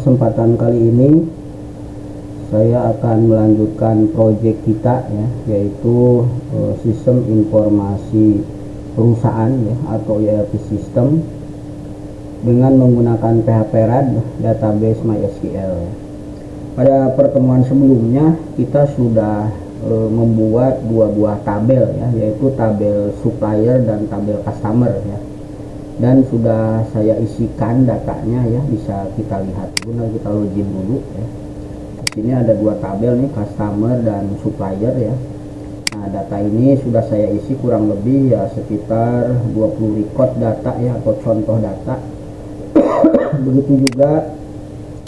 kesempatan kali ini saya akan melanjutkan proyek kita ya, yaitu sistem informasi perusahaan ya, atau ERP system dengan menggunakan PHP RAD database MySQL. Pada pertemuan sebelumnya kita sudah membuat dua buah tabel ya, yaitu tabel supplier dan tabel customer ya, dan sudah saya isikan datanya ya, bisa kita lihat dulu. Nah, kita login dulu ya. Di sini ada dua tabel nih, customer dan supplier ya. Nah, data ini sudah saya isi kurang lebih ya sekitar 20 record data ya, atau contoh data. Begitu juga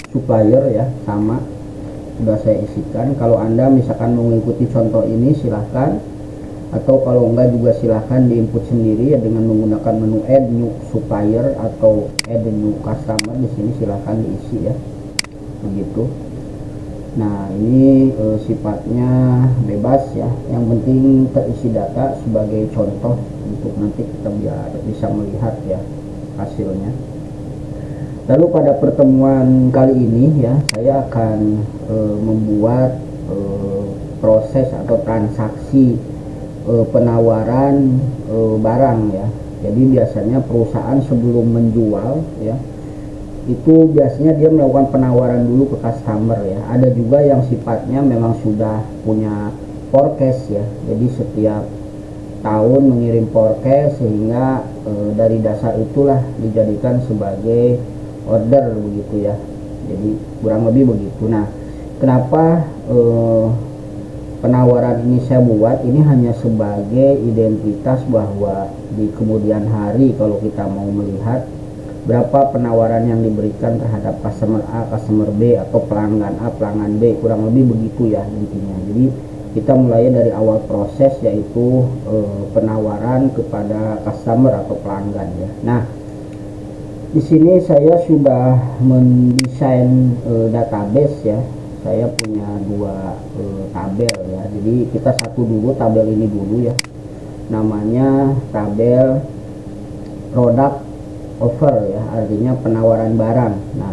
supplier ya, sama sudah saya isikan. Kalau Anda misalkan mengikuti contoh ini silahkan, atau kalau enggak juga silahkan diinput sendiri ya dengan menggunakan menu add new supplier atau add new customer. Di sini silahkan diisi ya, begitu. Nah, ini sifatnya bebas ya, yang penting terisi data sebagai contoh untuk nanti kita biar bisa melihat ya hasilnya. Lalu pada pertemuan kali ini ya, saya akan membuat proses atau transaksi penawaran barang ya. Jadi biasanya perusahaan sebelum menjual ya, itu biasanya dia melakukan penawaran dulu ke customer ya. Ada juga yang sifatnya memang sudah punya forecast ya, jadi setiap tahun mengirim forecast, sehingga dari dasar itulah dijadikan sebagai order begitu ya. Jadi kurang lebih begitu. Nah, kenapa penawaran ini saya buat? Ini hanya sebagai identitas bahwa di kemudian hari kalau kita mau melihat berapa penawaran yang diberikan terhadap customer A, customer B, atau pelanggan A, pelanggan B, kurang lebih begitu ya intinya. Jadi kita mulai dari awal proses, yaitu penawaran kepada customer atau pelanggan ya. Nah, di sini saya sudah mendesain database ya. Saya punya dua tabel ya. Jadi kita satu dulu tabel ini dulu ya. Namanya tabel product offer ya, artinya penawaran barang. Nah,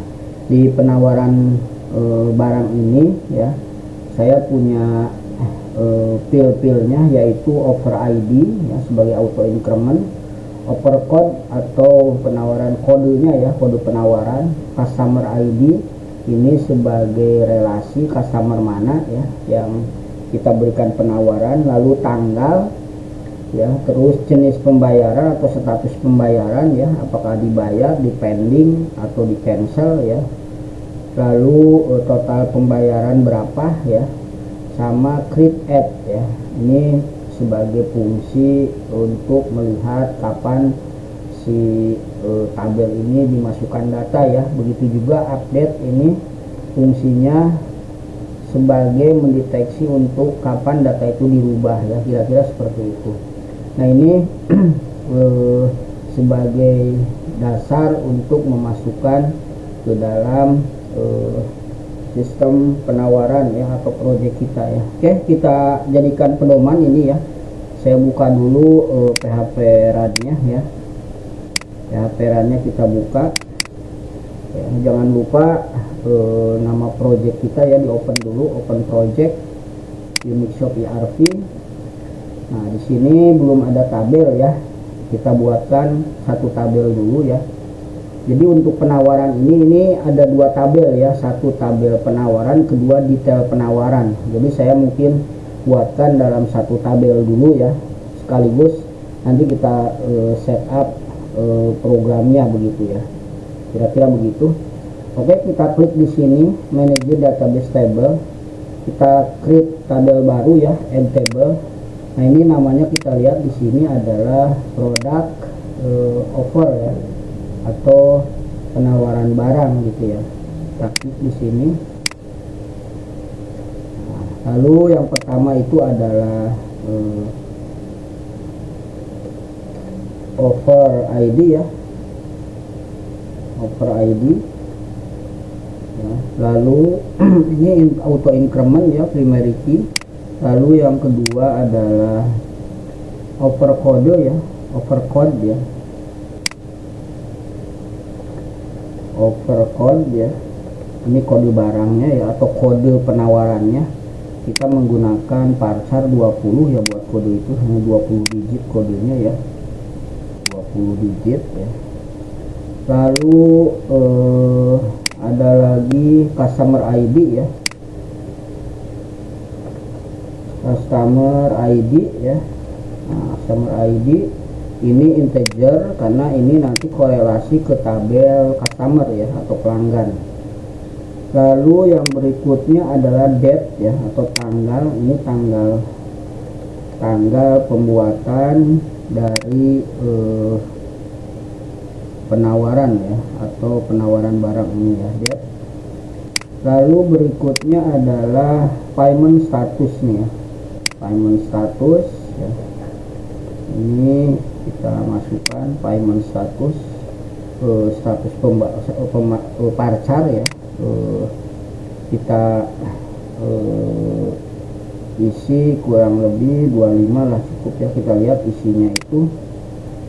di penawaran barang ini ya, saya punya field-fieldnya, yaitu offer ID ya sebagai auto increment, offer code atau penawaran kodenya ya, kode penawaran, customer ID ini sebagai relasi customer mana ya yang kita berikan penawaran, lalu tanggal ya, terus jenis pembayaran atau status pembayaran ya, apakah dibayar, di pending atau di cancel ya, lalu total pembayaran berapa ya, sama create add ya. Ini sebagai fungsi untuk melihat kapan si tabel ini dimasukkan data ya. Begitu juga update, ini fungsinya sebagai mendeteksi untuk kapan data itu dirubah ya, kira-kira seperti itu. Nah, ini sebagai dasar untuk memasukkan ke dalam sistem penawaran ya, atau proyek kita ya. Oke, kita jadikan pedoman ini ya. Saya buka dulu PHP RAD-nya ya. PHP RAD-nya kita buka ya. Jangan lupa nama proyek kita ya, di open dulu, open project Unixshop ERP. Nah, di sini belum ada tabel ya, kita buatkan satu tabel dulu ya. Jadi untuk penawaran ini ada dua tabel ya, satu tabel penawaran, kedua detail penawaran. Jadi saya mungkin buatkan dalam satu tabel dulu ya, sekaligus nanti kita setup programnya begitu ya, kira-kira begitu. Oke, kita klik di sini manage database table, kita create tabel baru ya, add table. Nah, ini namanya kita lihat di sini adalah product offer ya, atau penawaran barang gitu ya. Kita klik di sini. Nah, lalu yang pertama itu adalah offer ID ya, offer ID ya. Lalu ini auto increment ya, primary key. Lalu yang kedua adalah offer code ya, offer code ya, offer code ya. Ini kode barangnya ya, atau kode penawarannya. Kita menggunakan varchar 20 ya buat kode itu, hanya 20 digit kodenya ya, 20 digit ya. Lalu ada lagi customer ID ya, customer ID ya. Nah, customer ID ini integer karena ini nanti korelasi ke tabel customer ya, atau pelanggan. Lalu yang berikutnya adalah date ya, atau tanggal. Ini tanggal pembuatan dari penawaran ya, atau penawaran barang ini ya, date. Lalu berikutnya adalah payment status nih ya, payment status ya. Ini kita masukkan payment status, status varchar ya. Kita isi kurang lebih 25 lah cukup ya. Kita lihat isinya itu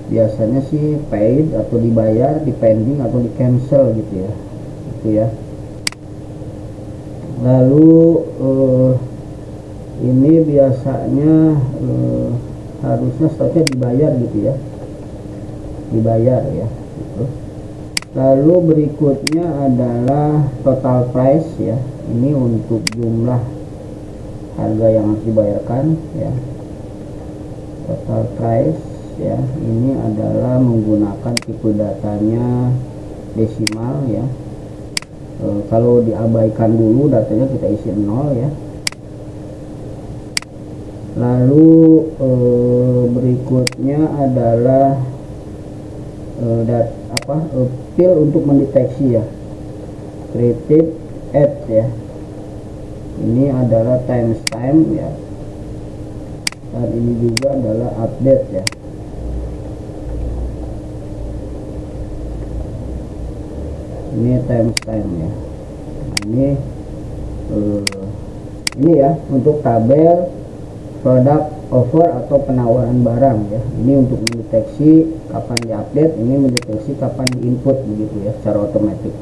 biasanya sih paid atau dibayar, di pending atau di cancel gitu ya, gitu ya. Lalu ini biasanya harusnya statusnya dibayar gitu ya, dibayar ya gitu. Lalu berikutnya adalah total price ya, ini untuk jumlah harga yang harus dibayarkan ya, total price ya. Ini adalah menggunakan tipe datanya desimal ya. Kalau diabaikan dulu datanya kita isi 0 ya. Lalu berikutnya adalah field untuk mendeteksi ya, creative add ya. Ini adalah timestamp ya, dan ini juga adalah update ya. Ini timestamp ya. Nah, ini ya untuk tabel product offer atau penawaran barang ya. Ini untuk mendeteksi kapan diupdate, ini mendeteksi kapan diinput begitu ya, secara otomatis.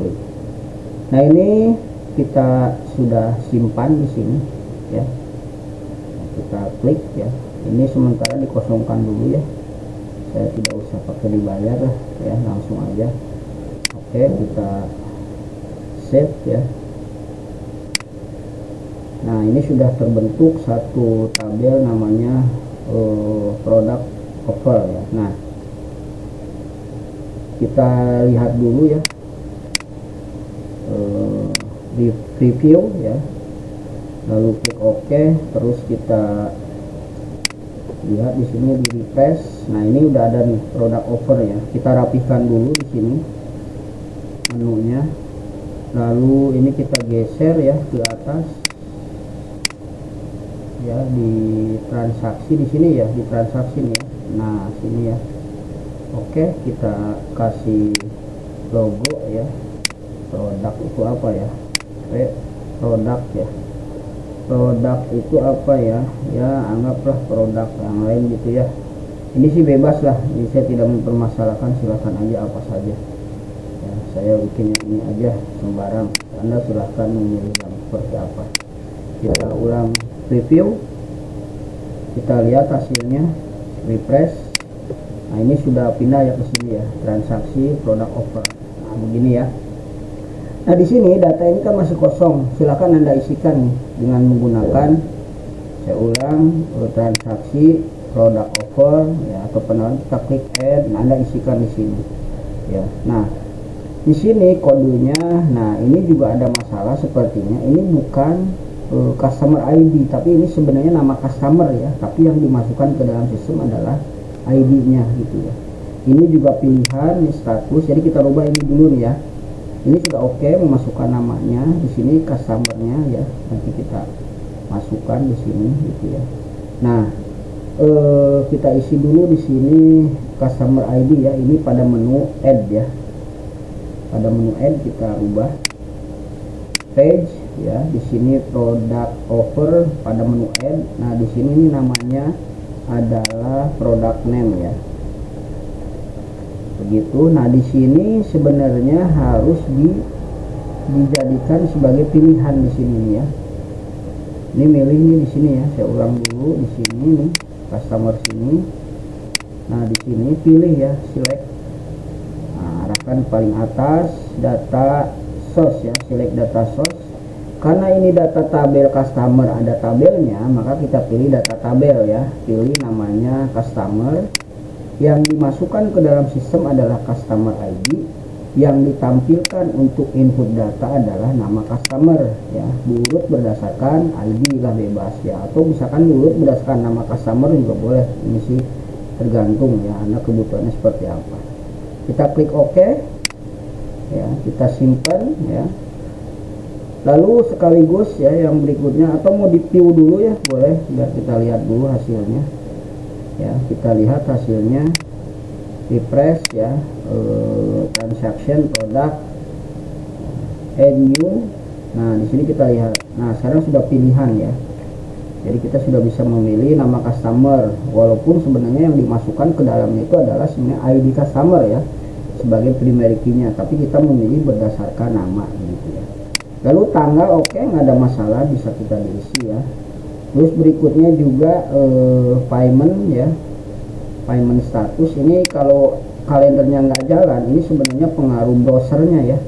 Nah, ini kita sudah simpan di sini ya. Nah, kita klik ya. Ini sementara dikosongkan dulu ya. Saya tidak usah pakai dibayar lah ya, langsung aja. Oke, kita save ya. Nah, ini sudah terbentuk satu tabel namanya product offer ya. Nah, kita lihat dulu ya, di preview ya, lalu klik OK, terus kita lihat di sini di refresh. Nah, ini udah ada nih product offer ya. Kita rapihkan dulu di sini menunya, lalu ini kita geser ya ke atas ya, di transaksi di sini ya, di transaksi nih ya. Nah, sini ya. Oke, kita kasih logo ya. Produk itu apa ya? Produk ya. Produk itu apa ya? Ya, anggaplah produk yang lain gitu ya. Ini sih bebas lah. Ini saya tidak mempermasalahkan, silakan aja apa saja. Ya, saya bikin yang ini aja sembarang. Anda silahkan memilih yang seperti apa. Kita ulang review, kita lihat hasilnya, refresh. Nah, ini sudah pindah ya ke sini ya, transaksi product offer. Nah, begini ya. Nah, di sini data ini kan masih kosong, silakan Anda isikan nih dengan menggunakan, saya ulang, transaksi product offer ya, atau penawaran. Kita klik add. Nah, Anda isikan di sini ya. Nah, di sini kodenya. Nah, ini juga ada masalah sepertinya, ini bukan customer ID, tapi ini sebenarnya nama customer ya, tapi yang dimasukkan ke dalam sistem adalah ID-nya gitu ya. Ini juga pilihan nih, status, jadi kita rubah ini dulu nih ya. Ini sudah oke, memasukkan namanya di sini, customernya ya, nanti kita masukkan di sini gitu ya. Nah, kita isi dulu di sini customer ID ya, ini pada menu add ya, pada menu add kita rubah page ya. Di sini product offer pada menu add. Nah, di sini ini namanya adalah product name ya, begitu. Nah, di sini sebenarnya harus dijadikan sebagai pilihan di sini nih ya. Ini milih nih di sini ya, saya ulang dulu di sini nih, customer sini. Nah di sini pilih ya, select. Nah, arahkan paling atas data source ya, select data source. Karena ini data tabel customer ada tabelnya, maka kita pilih data tabel ya. Pilih namanya customer. Yang dimasukkan ke dalam sistem adalah customer ID. Yang ditampilkan untuk input data adalah nama customer ya. Diurut berdasarkan ID lah bebas ya. Atau misalkan diurut berdasarkan nama customer juga boleh. Ini sih tergantung ya, Anda kebutuhannya seperti apa. Kita klik OK ya, kita simpan ya. Lalu sekaligus ya yang berikutnya, atau mau di view dulu ya boleh, biar kita lihat dulu hasilnya ya. Kita lihat hasilnya, refresh ya, transaction, produk, add new. Nah di sini kita lihat, nah sekarang sudah pilihan ya. Jadi kita sudah bisa memilih nama customer, walaupun sebenarnya yang dimasukkan ke dalamnya itu adalah sebenarnya ID customer ya, sebagai primary key-nya, tapi kita memilih berdasarkan nama gitu ya. Lalu tanggal oke, nggak ada masalah, bisa kita diisi ya. Terus berikutnya juga payment ya, payment status. Ini kalau kalendernya nggak jalan, ini sebenarnya pengaruh browsernya ya.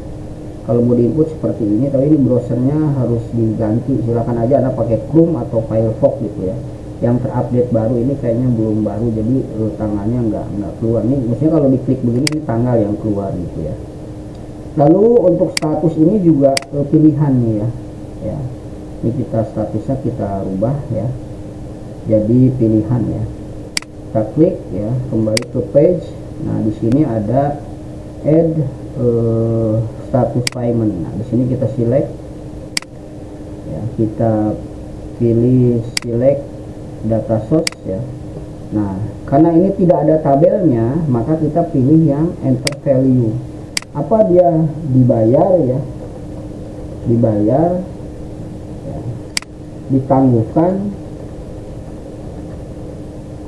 Kalau mau diinput seperti ini, tapi ini browsernya harus diganti. Silakan aja Anda pakai Chrome atau Firefox gitu ya. Yang terupdate baru ini kayaknya belum baru, jadi tanggalnya nggak keluar. Nih maksudnya kalau diklik begini ini tanggal yang keluar gitu ya. Lalu untuk status ini juga pilihan nih ya. Ya. Ini kita statusnya kita rubah ya. Jadi pilihan ya. Kita klik ya, kembali ke page. Nah, di sini ada add status payment. Nah, di sini kita select ya, kita pilih select data source ya. Nah, karena ini tidak ada tabelnya, maka kita pilih yang enter value. Apa dia dibayar ya, dibayar ya, ditangguhkan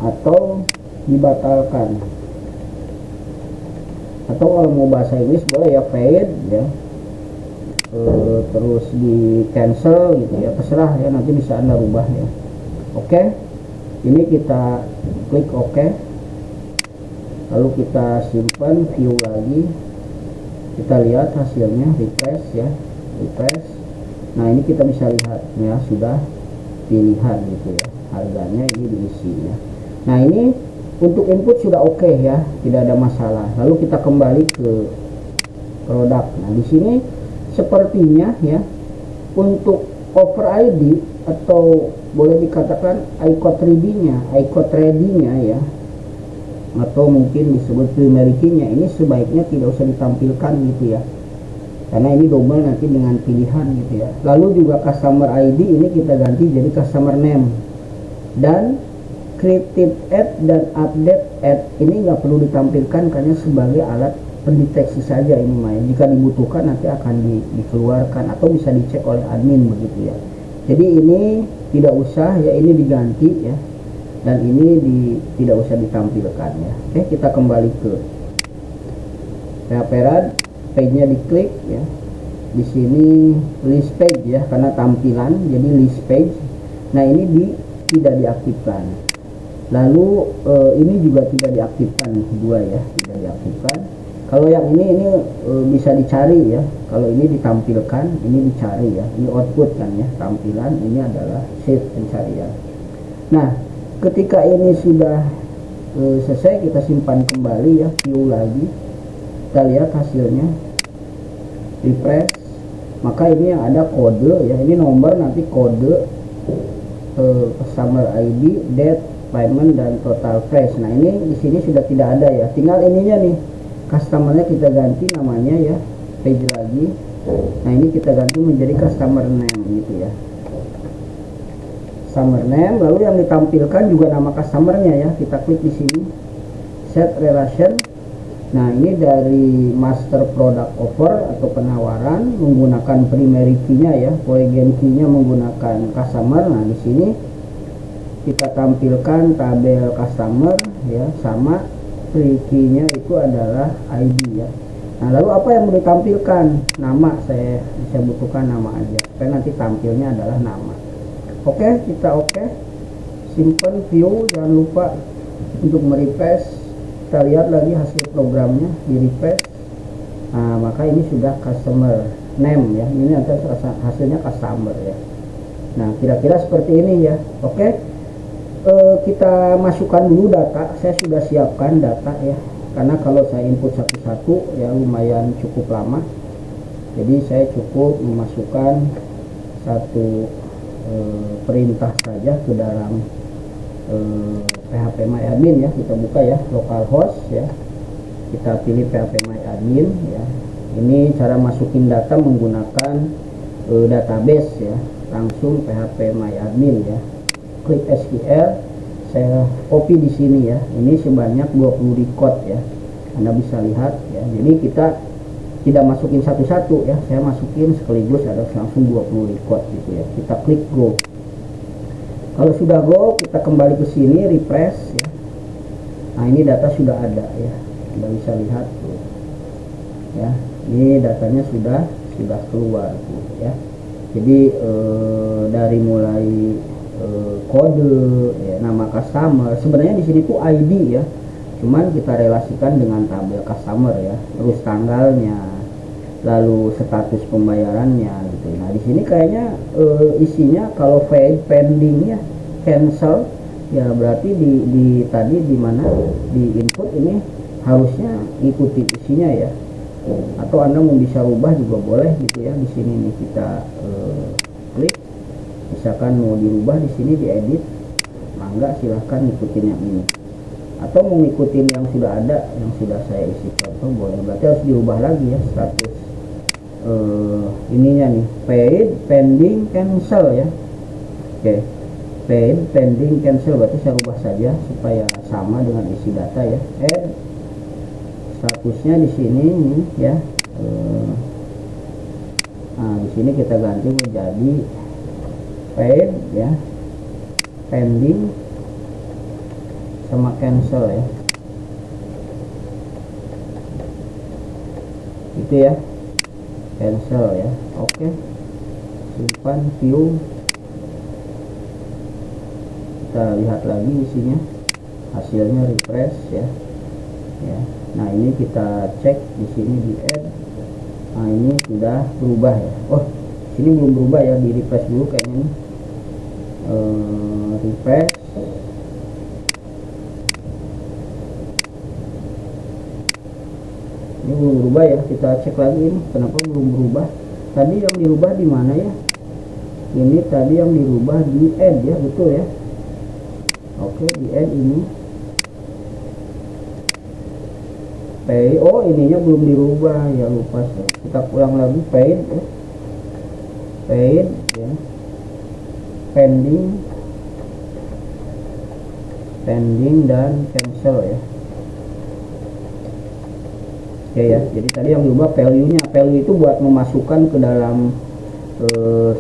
atau dibatalkan, atau kalau mau bahasa Inggris boleh ya paid ya, terus di cancel gitu ya, terserah ya, nanti bisa Anda rubah ya. Oke, ini kita klik OK, lalu kita simpan, view lagi. Kita lihat hasilnya, refresh ya, refresh. Nah ini kita bisa lihat ya, sudah pilihan gitu ya, harganya ini diisi ya. Nah ini untuk input sudah oke ya, tidak ada masalah. Lalu kita kembali ke produk. Nah di sini sepertinya ya, untuk over ID atau boleh dikatakan iCode ready-nya ya, atau mungkin disebut primary key-nya, ini sebaiknya tidak usah ditampilkan gitu ya, karena ini double nanti dengan pilihan gitu ya. Lalu juga customer ID ini kita ganti jadi customer name, dan creative add dan update add ini nggak perlu ditampilkan karena sebagai alat pendeteksi saja ini mah. Jika dibutuhkan nanti akan dikeluarkan atau bisa dicek oleh admin begitu ya. Jadi ini tidak usah ya, ini diganti ya, dan ini tidak usah ditampilkan ya. Oke, kita kembali ke Peaperad, page-nya diklik ya. Di sini list page ya, karena tampilan jadi list page. Nah ini tidak diaktifkan. Lalu ini juga tidak diaktifkan, dua ya, tidak diaktifkan. Kalau yang ini bisa dicari ya. Kalau ini ditampilkan, ini dicari ya. Ini output kan ya, tampilan. Ini adalah sheet pencarian. Nah ketika ini sudah selesai, kita simpan kembali ya, view lagi, kita lihat hasilnya, refresh. Maka ini yang ada kode ya, ini nomor, nanti kode, customer ID, date, payment, dan total price. Nah ini di sini sudah tidak ada ya, tinggal ininya nih, customernya kita ganti namanya ya, page lagi. Nah ini kita ganti menjadi customer name gitu ya, customer name. Lalu yang ditampilkan juga nama customernya ya, kita klik di sini, set relation. Nah ini dari master product offer atau penawaran menggunakan primary key-nya ya, polygon key-nya menggunakan customer. Nah di sini kita tampilkan tabel customer ya, sama free key-nya itu adalah ID ya. Nah, lalu apa yang mau ditampilkan? Nama, saya butuhkan nama aja supaya nanti tampilnya adalah nama. Oke, kita oke. Simpan view, jangan lupa untuk merefresh. Kita lihat lagi hasil programnya di refresh. Nah, maka ini sudah customer name ya. Ini nanti hasilnya customer ya. Nah, kira-kira seperti ini ya. Oke. Kita masukkan dulu data. Saya sudah siapkan data ya. Karena kalau saya input satu-satu ya lumayan cukup lama. Jadi saya cukup memasukkan satu perintah saja ke dalam phpMyAdmin ya. Kita buka ya localhost ya, kita pilih phpMyAdmin ya. Ini cara masukin data menggunakan database ya, langsung phpMyAdmin ya. Klik SQL, saya copy di sini ya. Ini sebanyak 20 record ya, Anda bisa lihat ya. Jadi kita tidak masukin satu-satu ya, saya masukin sekaligus ada langsung 20 record gitu ya. Kita klik go. Kalau sudah go, kita kembali ke sini refresh ya. Nah, ini data sudah ada ya, Anda bisa lihat tuh. Ya, ini datanya sudah keluar tuh ya. Jadi dari mulai kode ya, nama customer, sebenarnya di sini tuh ID ya, cuman kita relasikan dengan tabel customer ya, terus tanggalnya, lalu status pembayarannya gitu. Nah, di sini kayaknya isinya kalau pending ya, cancel ya, berarti di tadi di mana di input ini harusnya ikuti isinya ya. Atau Anda mau bisa ubah juga boleh gitu ya. Di sini nih kita klik, misalkan mau dirubah di sini diedit, mangga silahkan ikutin yang ini. Atau mau ngikutin yang sudah ada, yang sudah saya isi contoh boleh. Berarti harus dirubah lagi ya status ininya nih, paid, pending, cancel ya. Oke, paid, pending, cancel, berarti saya ubah saja supaya sama dengan isi data ya. Add statusnya di sini nih ya. Nah, di sini kita ganti menjadi paid ya, pending sama cancel ya, gitu ya, cancel ya. Oke, simpan view, kita lihat lagi isinya, hasilnya refresh ya. Nah, ini kita cek di sini di add. Nah, ini sudah berubah ya. Oh, sini belum berubah ya, di refresh dulu kayaknya nih. Refresh. Ini belum berubah ya, kita cek lagi ini kenapa belum berubah. Tadi yang dirubah di mana ya? Ini tadi yang dirubah di add ya, betul ya. Oke, di add ini pay. Oh, ininya belum dirubah ya, lupa saya. Kita ulang lagi, paid ya. Paid ya, pending dan cancel ya. Oke ya, jadi tadi yang diubah value-nya. Value itu buat memasukkan ke dalam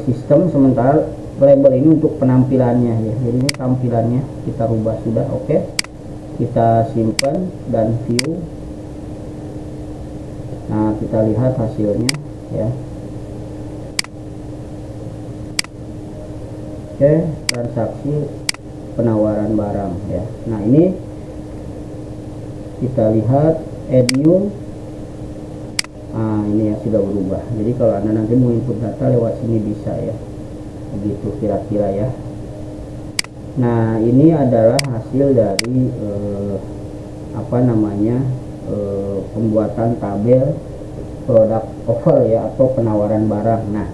sistem, sementara label ini untuk penampilannya ya. Jadi ini tampilannya kita rubah sudah. Oke, kita simpan dan view. Nah, kita lihat hasilnya ya. Oke, transaksi penawaran barang ya. Nah, ini kita lihat add new. Nah, ini ya sudah berubah. Jadi kalau Anda nanti mau input data lewat sini bisa ya, begitu kira-kira ya. Nah, ini adalah hasil dari apa namanya, pembuatan tabel product offer ya, atau penawaran barang. Nah,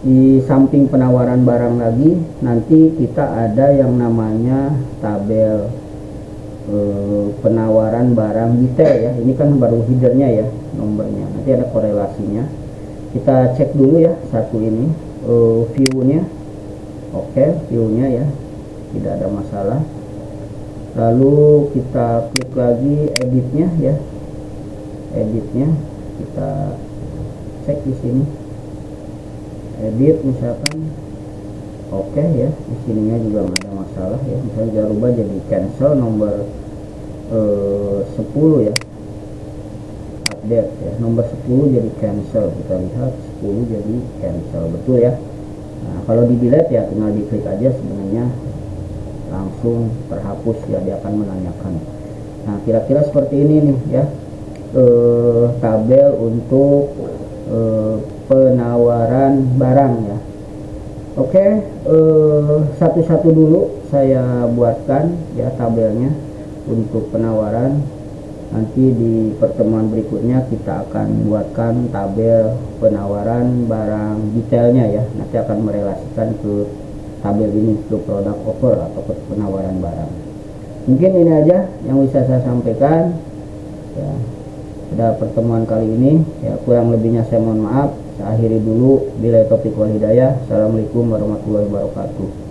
di samping penawaran barang lagi nanti kita ada yang namanya tabel penawaran barang detail ya. Ini kan baru headernya ya, nomornya, nanti ada korelasinya. Kita cek dulu ya satu ini view-nya. Oke, view-nya ya, tidak ada masalah. Lalu kita klik lagi editnya ya, editnya kita cek di sini, edit misalkan. Oke ya, di sininya juga nggak ada masalah ya. Misalnya jangan lupa jadi cancel nomor 10 ya, update ya. Nomor 10 jadi cancel, kita lihat 10 jadi cancel, betul ya. Nah, kalau di delete ya tinggal diklik aja, sebenarnya langsung terhapus ya, dia akan menanyakan. Nah, kira-kira seperti ini nih ya, tabel untuk penawaran barang ya. Oke, satu-satu dulu saya buatkan ya tabelnya untuk penawaran. Nanti di pertemuan berikutnya kita akan buatkan tabel penawaran barang detailnya ya. Nanti akan merelasikan ke tabel ini, ke product offer atau ke penawaran barang. Mungkin ini aja yang bisa saya sampaikan ya pada pertemuan kali ini ya. Kurang lebihnya saya mohon maaf. Saya akhiri dulu. Billahi taufiq wal hidayah. Assalamualaikum warahmatullahi wabarakatuh.